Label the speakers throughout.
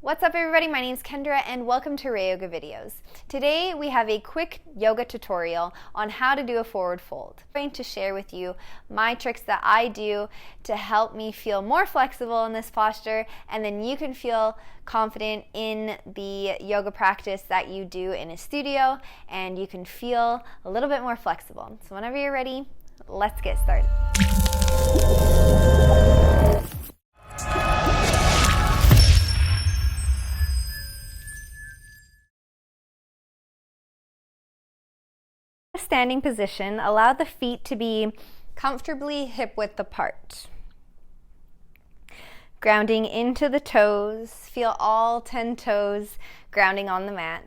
Speaker 1: What's up everybody, my name is Kendra and welcome to Ray Yoga Videos. Today we have a quick yoga tutorial on how to do a forward fold. I'm going to share with you my tricks that I do to help me feel more flexible in this posture, and then you can feel confident in the yoga practice that you do in a studio and you can feel a little bit more flexible. So whenever you're ready, let's get started. Standing position, allow the feet to be comfortably hip-width apart. Grounding into the toes, feel all 10 toes grounding on the mat.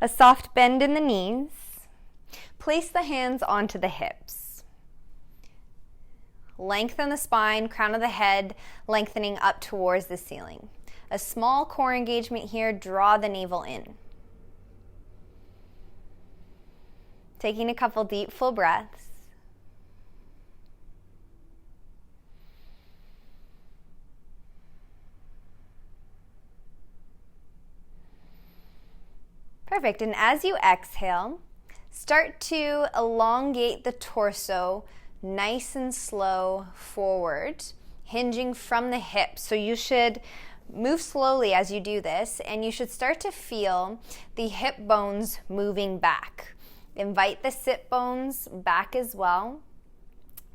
Speaker 1: A soft bend in the knees. Place the hands onto the hips. Lengthen the spine, crown of the head lengthening up towards the ceiling. A small core engagement here, draw the navel in. Taking a couple deep, full breaths. Perfect, and as you exhale, start to elongate the torso nice and slow forward, hinging from the hips. So you should move slowly as you do this, and you should start to feel the hip bones moving back. Invite the sit bones back as well.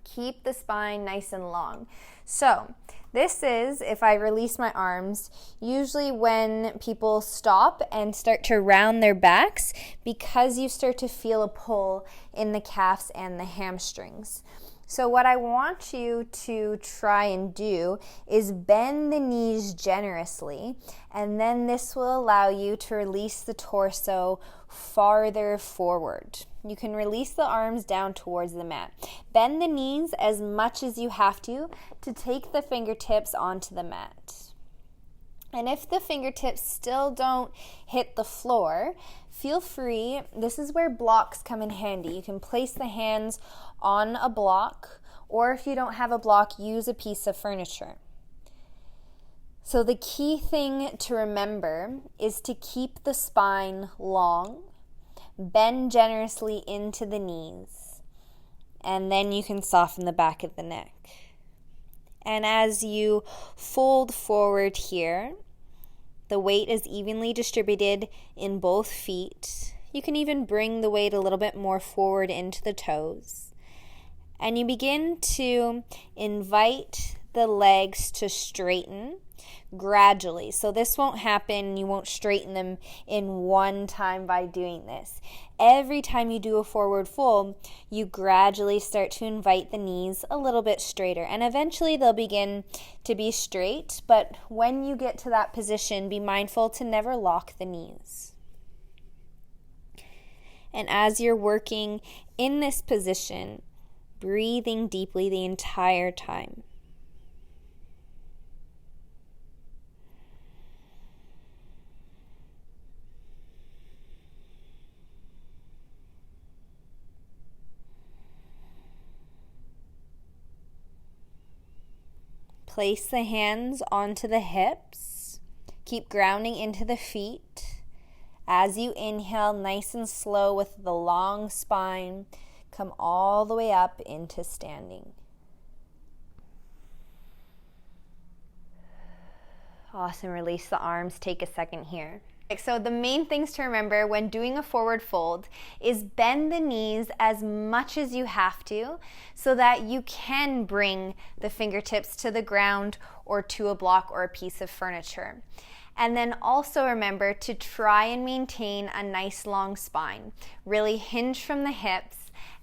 Speaker 1: Keep the spine nice and long. So this is, if I release my arms, usually when people stop and start to round their backs because you start to feel a pull in the calves and the hamstrings. So what I want you to try and do is bend the knees generously, and then this will allow you to release the torso farther forward. You can release the arms down towards the mat. Bend the knees as much as you have to take the fingertips onto the mat. And if the fingertips still don't hit the floor, feel free. This is where blocks come in handy. You can place the hands on a block, or if you don't have a block, use a piece of furniture. So the key thing to remember is to keep the spine long, bend generously into the knees, and then you can soften the back of the neck. And as you fold forward here, the weight is evenly distributed in both feet. You can even bring the weight a little bit more forward into the toes. And you begin to invite the legs to straighten gradually. So this won't happen, you won't straighten them in one time by doing this. Every time you do a forward fold, you gradually start to invite the knees a little bit straighter, and eventually they'll begin to be straight, but when you get to that position, be mindful to never lock the knees. And as you're working in this position, breathing deeply the entire time. Place the hands onto the hips. Keep grounding into the feet. As you inhale, nice and slow with the long spine, come all the way up into standing. Awesome. Release the arms. Take a second here. So the main things to remember when doing a forward fold is bend the knees as much as you have to so that you can bring the fingertips to the ground or to a block or a piece of furniture. And then also remember to try and maintain a nice long spine. Really hinge from the hips.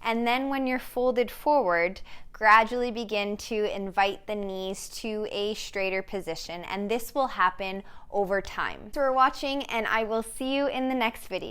Speaker 1: And then when you're folded forward, gradually begin to invite the knees to a straighter position, and this will happen over time. So we're watching, and I will see you in the next video.